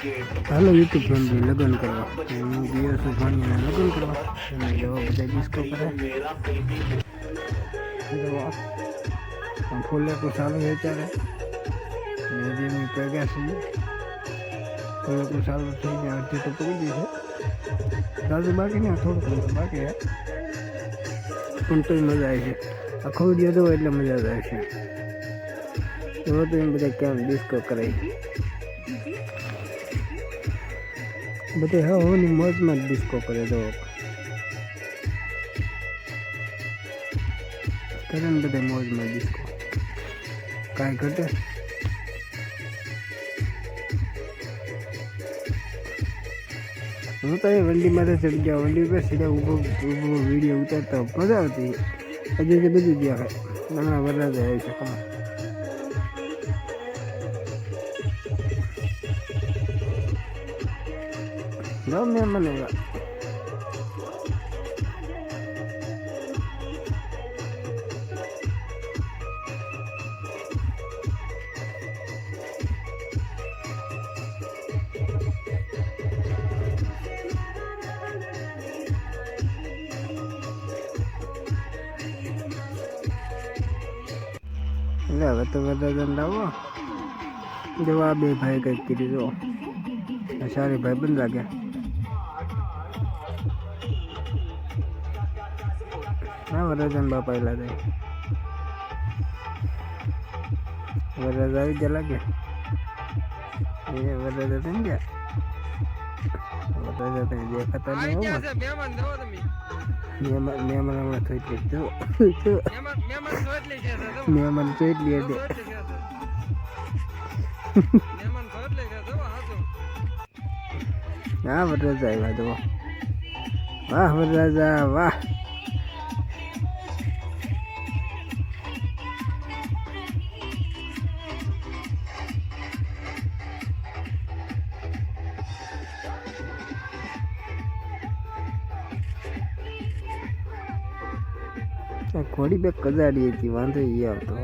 હાલો YouTube family લગ્ન કરવા હું ગયો છું ભાણીને લગ્ન કરવા અને જવા બધા ડિસ્કો કરે ફૂલેકું સારું વિચારે ને જે મેં પગ્યા છીએ ફૂલેકું સારું થઈ જાય અડધી તો પડી ગઈ છે દાદુ બાકી ને થોડું બાકી પણ તોય મજા આવે છે આખો વિડીયો જોવો એટલે મજા જ આવે છે એવો તો એમ બધા કેમ ડિસ્કો કરે બધે હોની મોજમાં જ ડિસ્કો કરે તો કરે ને બધા મોજમાં ડિસ્કો કાંઈ ઘટે હું તો એ વંડીમાં તો ચડી ગયા વંડી પર સીધા ઊભો વિડીયો ઉતારતા મજા આવતી હજી તો બધું ગયા હમણાં વરરાજ આવે છે કમા ગમે મને હવે તો બધા દંડ આવો જેવા બે ભાઈ કંઈક કીધું જો સારી ભાઈ બંધ લાગ્યા હા વરરાજન બાપા એલા જાય વરરાજ આવી ગયા લાગે એ વરરાજ થઈ ગયા વરરાજ દેખાતા નહીં મહેમાન હમણાં થઈ ગયું મહેમાન તો એટલી દે હા વરરાજ આવ્યા જુઓ વાહ વરરાજા વાહ ઘોડી બે કજાડી હતી વાંધો એ આવતો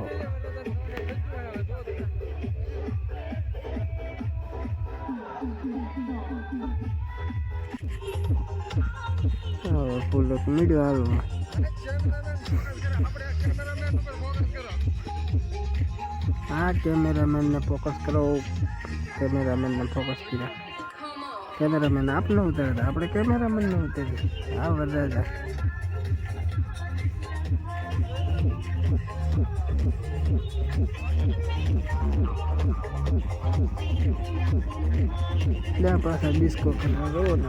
ફૂલ મીડિયો હાલમાં હા કેમેરામેનને ફોકસ કરો કેમેરામેનને ફોકસ કર્યા કેમેરામેન આપને ઉતાર્યા આપણે કેમેરામેનને ઉતાર્યા હા વરરાજા ત્યાં પાછા ડિસ્કો કરવા ગયો ને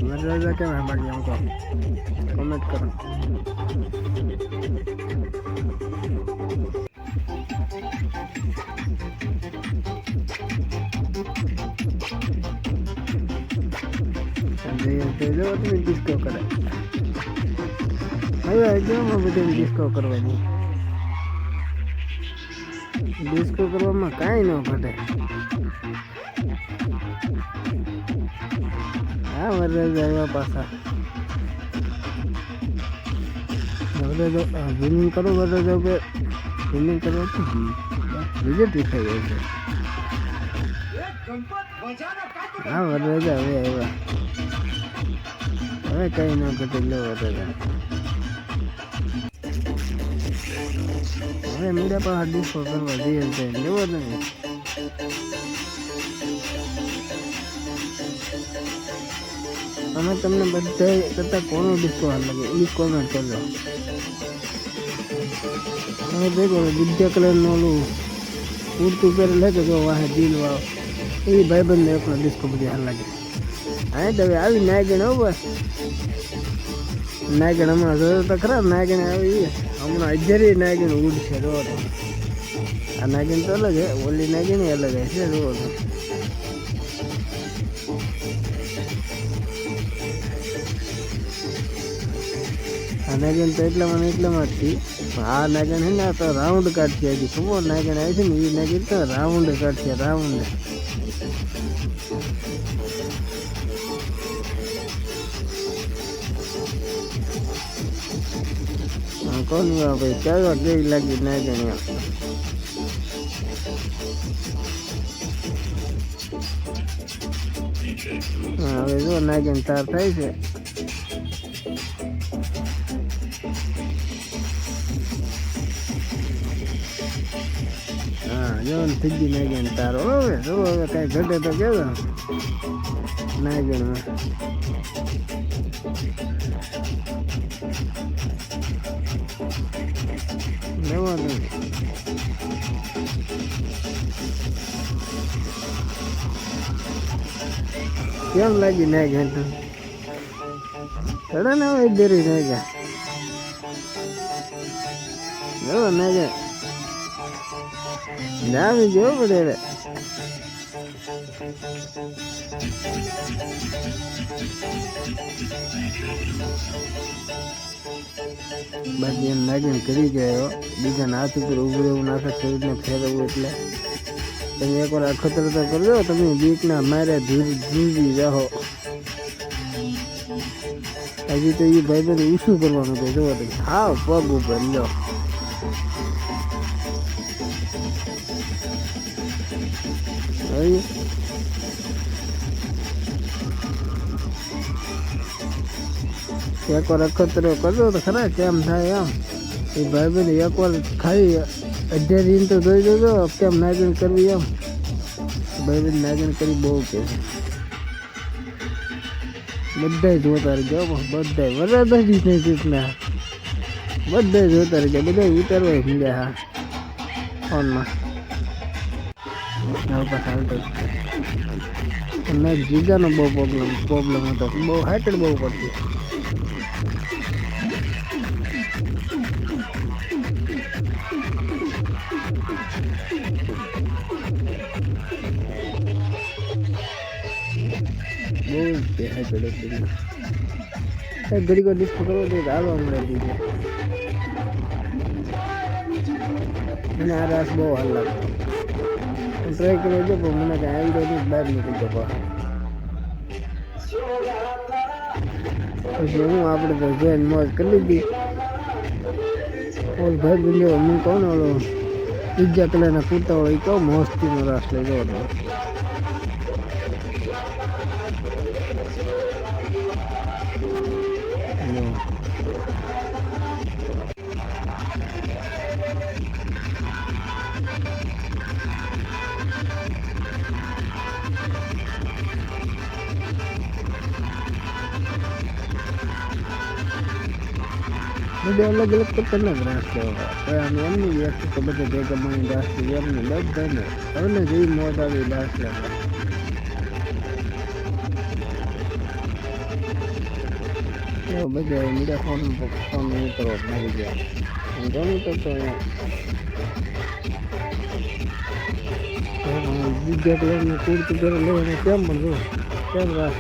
વરરાજા કેમ બાકી એમ કહો કોમેન્ટ કરો જો તમે ડિસ્કો કરે હવે જોમાં બધું ડિસ્કો કરવાની ડિસ્કો કરવામાં કાંઈ ન ઘટે હા વરરાજ આવ્યા પાછા ઝૂમિંગ કરો વરરાજ હવે ઝૂમિંગ કરો વિજય દેખાઈ જાય છે હા વરરાજ હવે આવ્યા હવે કઈ ન ઘટે લો વરરાજ હવે મીડિયા પર ડિસ્કો કરવા જઈએ છે લેવો તમે અમે તમને બધા કરતા કોનો ડિસ્કો હાલ લાગે એ કોમેન્ટ કરજો હવે દેખો વિદ્યા કલરનું ઓલું કુર્તું પહેરેલું કે જો વાહે દિલ વાળો એ ભાઈબંધને એકલો ડિસ્કો બધી હાલ લાગે હા તો હવે આવી નાયગણ હો બસ નાયગણ હમણાં જોયો તો ખરા નાયગણ આવી હમણાં અજરી નાયગણ ઉડશે જોવો તો આ નાયગણ તો અલગ હે ઓલી નાયગણ અલગ હે છે જોવો તો આ નાયગણ તો એટલામાં જ હતી આ નાયગણ છે ને તો રાઉન્ડ કાઢશે હજી ખબર નાયગણ આવી છે ને એ નાયગણ તો રાઉન્ડ કાઢશે રાઉન્ડ કોની ભાઈ ચાલો કેવી લાગી ના ગણી. હા હવે જો નાગીને તાર થાય છે. હા જો થઈ ગઈ નાગીને તારો. હવે જો હવે કઈ ઘટે તો કેવો નાગીને લેવાનું. કેમ લાગી ના ગયા ચડે ને હવે દેરી ના ગયા ના ગયા જામી જવું પડે રે. બાકી એમ લાગીને કરી જાય બીજાના હાથ ઉપર ઉભું રહેવું નાખે શરીરને ફેરવવું. એટલે તમે એકવાર અખતર તો કરજો. તમે બીકના મારે ધૂજી રહો. હજી તો એ ભાઈ બધું ઈશું કરવાનું છે. જોવો તમે હાવ પગ ઉપર લો. એકવાર અખતરો કરજો તો ખરા કેમ થાય એમ. એ ભાઈ બને એકવાર ખાલી 11 ઇંચ તો જોઈ દેજો કેમ નાગણ કરવી એમ. ભાઈ બને નાગણ કરી બહુ કે બધા જોતા રહેજો. બધા વરદ જ નહીં ચૂકના બધા જોતા રહેજો. બધા ઉતારવા મળ્યા હા ફોનમાં. અને જીગાનો બહુ પ્રોબ્લેમ હતો. બહુ હાઈટેડ બહુ પડતી. બહુ જ હાઈટેડ હતી. ઘડી કો ડિસ્કો કરવો તો હાલવા મળે દીધે. મને આ રાસ બહુ હાલ લાગતો. ટ્રાય કર્યો છે પણ મને કાંઈ આઈડિયા નહીં. બહાર નીકળી જતો. પછી હું આપણે તો જોઈને મોજ કરી લીધી. ઓલ ભાઈ બન્યો હું કહું ને ઓલો બીજા કલરના કુર્તા હોય એ કહું મસ્તીનો રાસ લઈ જવો હતો. બધા અલગ અલગ પ્રકારના રાસ લેવા. એમની વ્યક્તિ તો બધા ભેગા મળી રાસ લેવી એમને બધાને હવે જેવી મોજ આવી રાસ લેવા. બધા મીડિયા ફોન કરો મારી ગયા ઘણું કરતો. બીજા કલરની કુર્તી ઘરે લેવાને કેમ પણ જો કેમ રાસ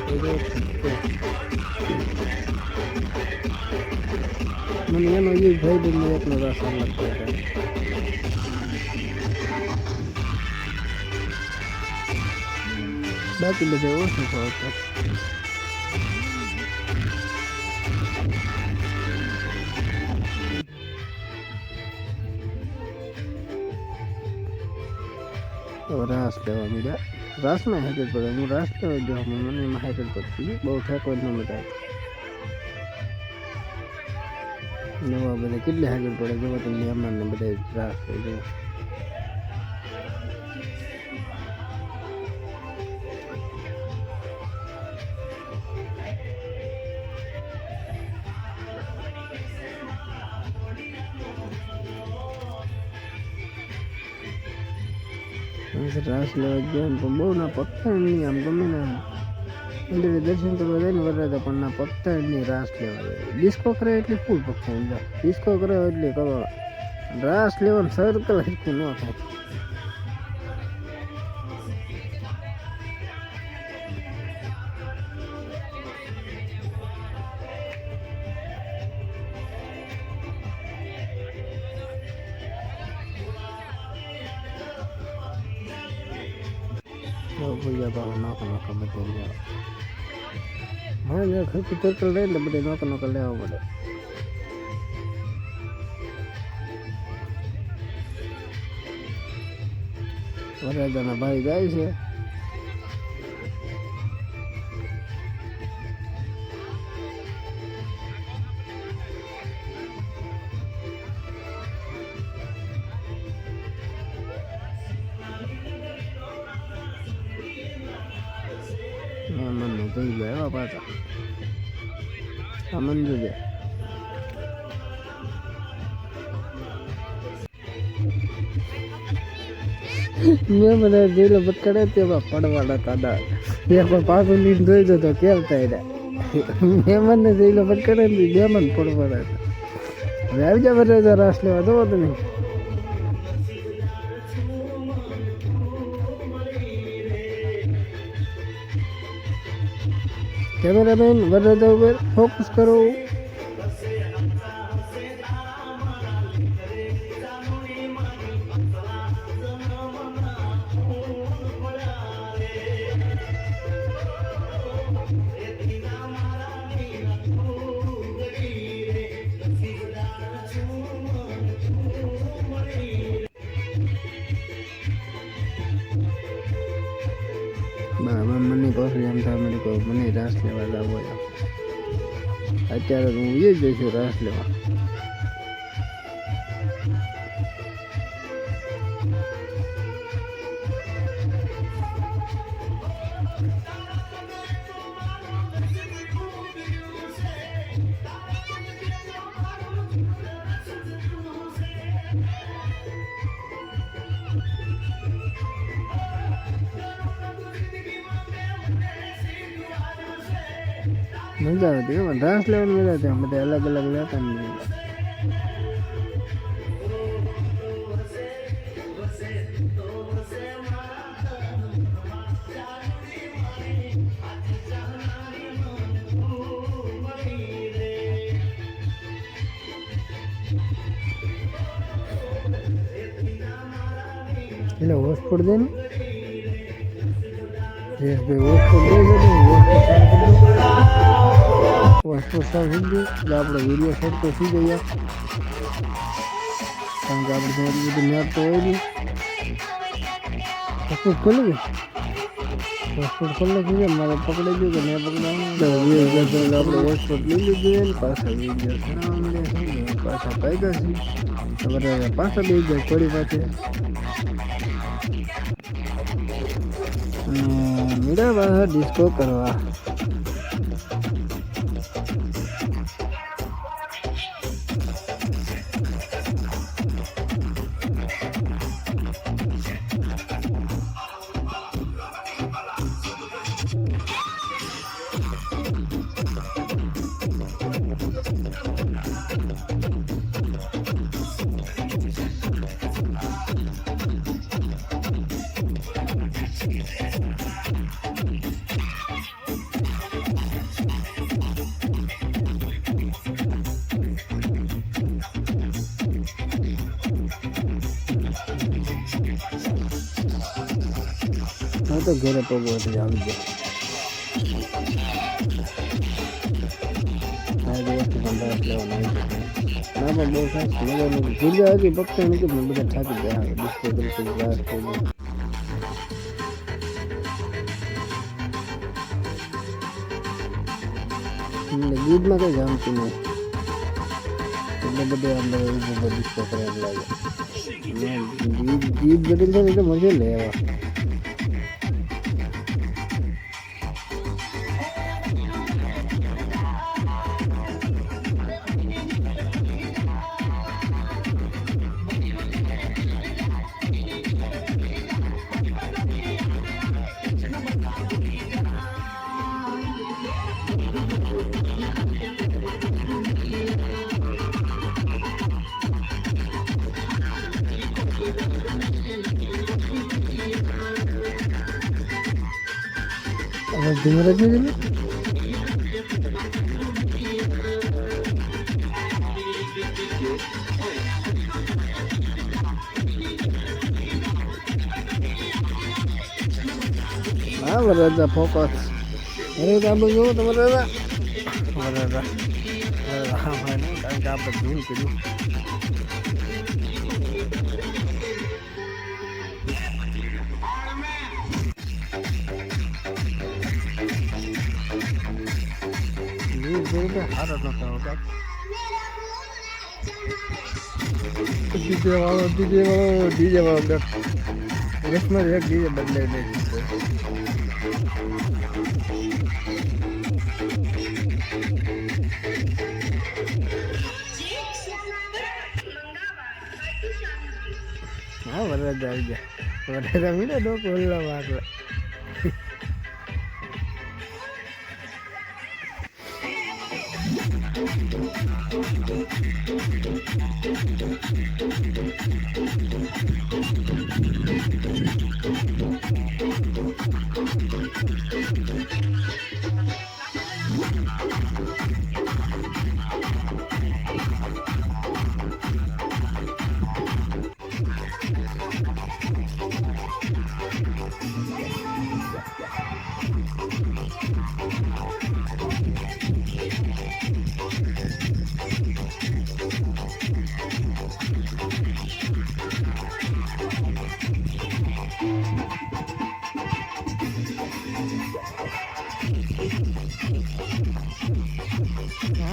મને એનો એ ભાઈ બને એટલો રાસ લાગતો હતો. બાકી બધા ઓછું થતો. રાસ લેવા મીડા રાસમાં હાજર પડે. હું રાસ લેવા જો મને એમાં હાજર પડતી બહુ ઠેકો જ ન બધા નવા બધા કેટલી હાજર પડે. જોવા તમને એમાં બધા રાસ થઈ જાય. રાસ લેવા ગયા પણ બહુ ના પત્તા નહીં. આમ ગમે ને મંદિરે દર્શન કરવા જાય ને વરરાજા પણ ના પત્તા નહીં રાસ લેવા જાય. ડિસ્કો કરે એટલે ફૂલ પત્તા જાય. ડિસ્કો કરે એટલે કરો. રાસ લેવાનું સર્કલ હરખું ન થાય. ભૈયા બાબા નોખા બધા લેવા. હા ખર્ચું સર્કલ રહે ને બધે નોખા લેવા પડે. વરરાજાના ભાઈ જાય છે. મને જોઈ લો એવા પાછા આ મંજુ છે. મેં મને જેલો પકડે તેમાં પડવાના તાડા એક પાછું લીન ધોઈ દો તો કેમ થાય મેં મને જેલો પકડે ને બે મને પડવાના હતા. હવે આવી જા બધા રાસ લેવા દો તમે. કેમેરામેન વરરાજા ઉપર ફોકસ કરો. મને પાછું એમ થાય મને રાસ લેવા જવો હોય. અત્યારે હું એ જ જઈશું રાસ લેવા. મજા આવતી એમાં રાસ લેવાની મજા આવતી. બધા અલગ અલગ લેતા ને એટલે હોસ્પિટલ દે ને હોસ્પિટલ સાફ થઈ ગયું એટલે આપણે વિડીયો શૂટ તો થઈ ગયા. કારણ કે આપણે તમારી બધું મેપ તો હોય નહીં. હોસ્પિટલ ખોલી ગયું. હોસ્પિટલ ખોલે થઈ જાય. મારે પકડાઈ ગયું કે મેં પકડાવું આપણે હોસ્પિટલ લઈ લીધું ને પાછા વિડીયો પાછા કાઢ્યા છે. તમારે પાછા બે જાય થોડી પાસે મીરા બહાર ડિસ્કો કરવા. તો ઘરે પગો હતી આવી ગયા. ના પણ બહુ ખાસ મજા નથી. જગ્યા હતી પક્ષ નથી પણ બધા થાકી ગયા. ડિસ્કો બિલકુલ ગ્લાસ થઈ ગયો. ગીતમાં કઈ જામતું નહીં એટલે બધે અંદર ડિસ્કો કરે એમ લાગે. ગીત બદલ છે એટલે મજા લેવા. ધીમે રાખી હા વરરાજા ફોકસ. અરે આપણે જોવો તો વરરાજા હા ભાઈ નહીં કારણ કે આપણે ધૂમ કર્યું. એટલે સારો નતો કાંક ડીજે વાળો વર્ષમાં એક ડીજે બદલાઈ દે હા વરરાજ આવી ગયા વરરાજ મીડા ડોક ઓલા વાગલા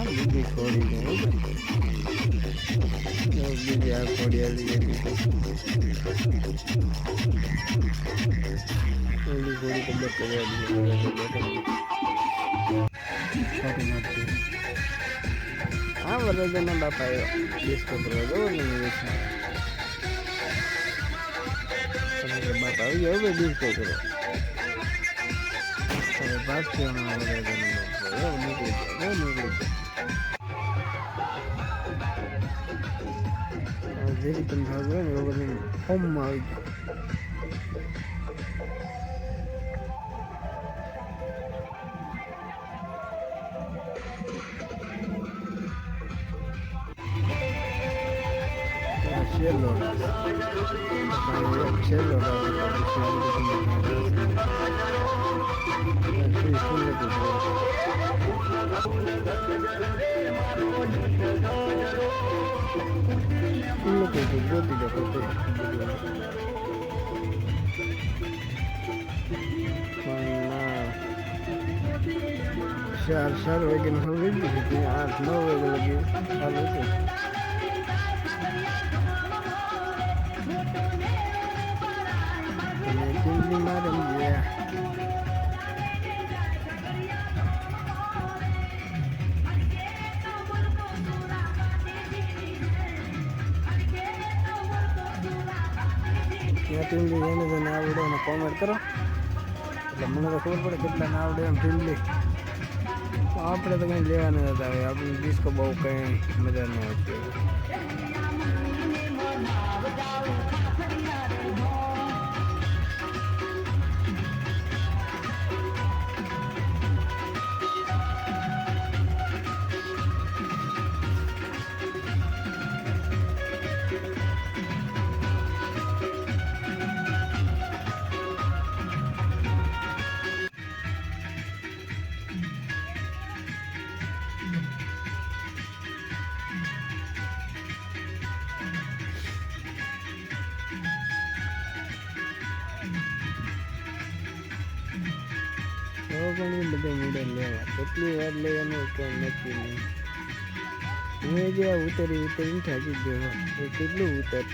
બીજી ખોડી બીજી આ ખોડી આવી ઓલી ખોડી તો બેક હા વરરાજાના બાપા આવ્યો ડિસ્કો કરવા જવો ને બાપા આવી ગયો ડિસ્કો કરો હવે વાત છે વરરાજાના નીકળી જેવી તમે ભાગ હોય ને એ બધી ફોર્મમાં આવી ગયો છેલ્લો ચાર વાગ્યાનું હવે વેચી હતી 8-9 વાગે લગી ચાલુ હતું અને દિલ્હીમાં રમ્યા ટીમલી જેને જેને આવડે એને કોમેન્ટ કરો એટલે મને તો ખબર પડે કેટલાને આવડે એમ ટીમલી આપણે તો કંઈ લેવા નથી હતા હવે આપણે ડિસ્કો બહુ કંઈ મજા ન આવતી ઘણી બધા મોડલ લેવા કેટલી વાર લેવાનું કોઈ નક્કી નહીં મેં જે ઉતરી થાકી ગયો એ કેટલું ઉતર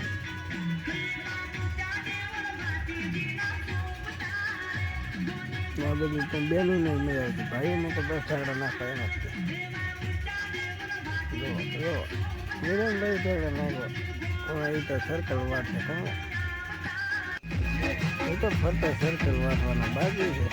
આ બધું પણ બેનું નહીં મજા આવતી ભાઈઓને તો બસ ઝાડા નાખવા એમ જ ભાઈ ઝાડા નાખો એ તો સર્કલ વાટે એ તો ફરતા સર્કલ વાટવાના બાકી છે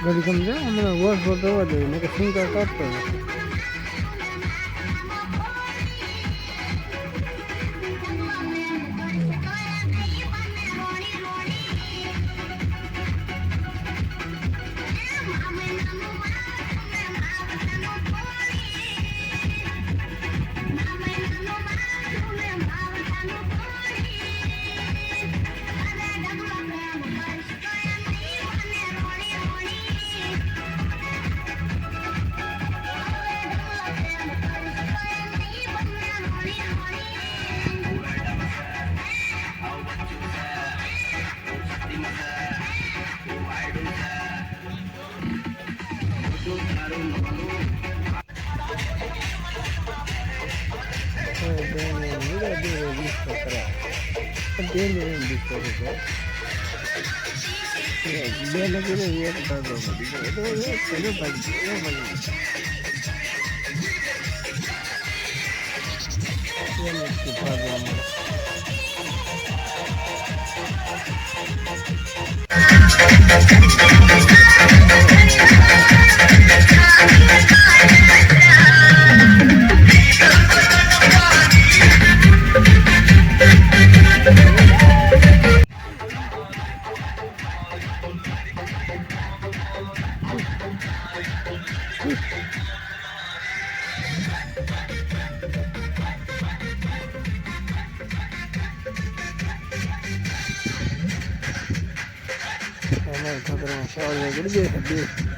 ઘડી સમજો હમણાં વોશ વોશ હોવા જોઈએ ને કે સિંગર કાઢતો નથી. ખતરામાં શાળા ગળી જાય થાકી જાય.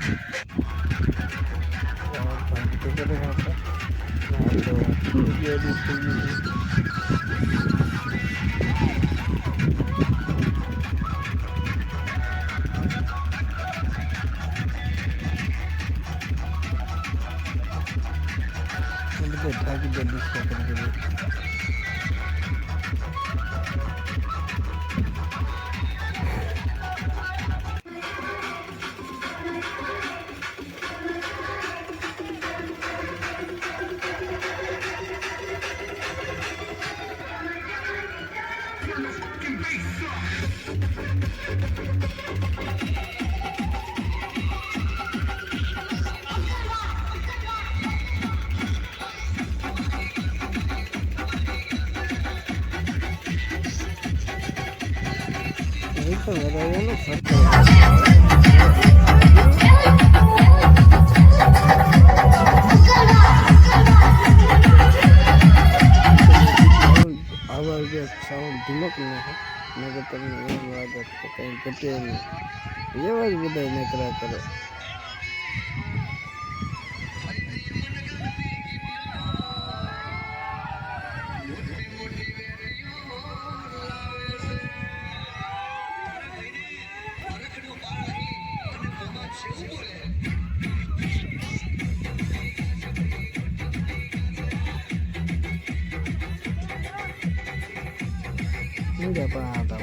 સાઉન્ડ ધીમો કરી નાખે નગર તમને એમ લાગે કે કંઈ ઘટે નહીં. એવા જ બધા નકરા કરે. Tidak apa-apa.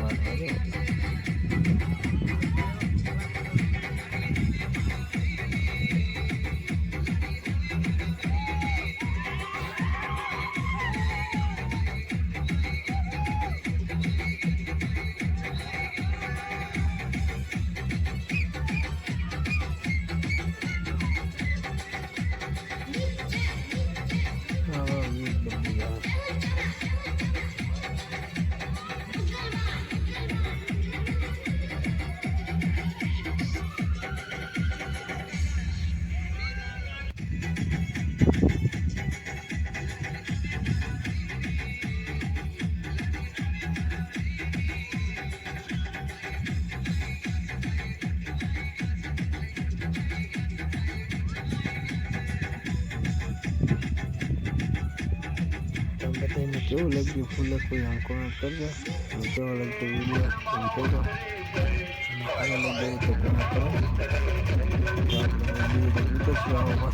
बताइए क्यों लगी फूल कोई हमको कर दो क्यों लगती वीडियो हमको दो आगे लग गई तो कमेंट करो तो आप वीडियो देखो तो क्या होगा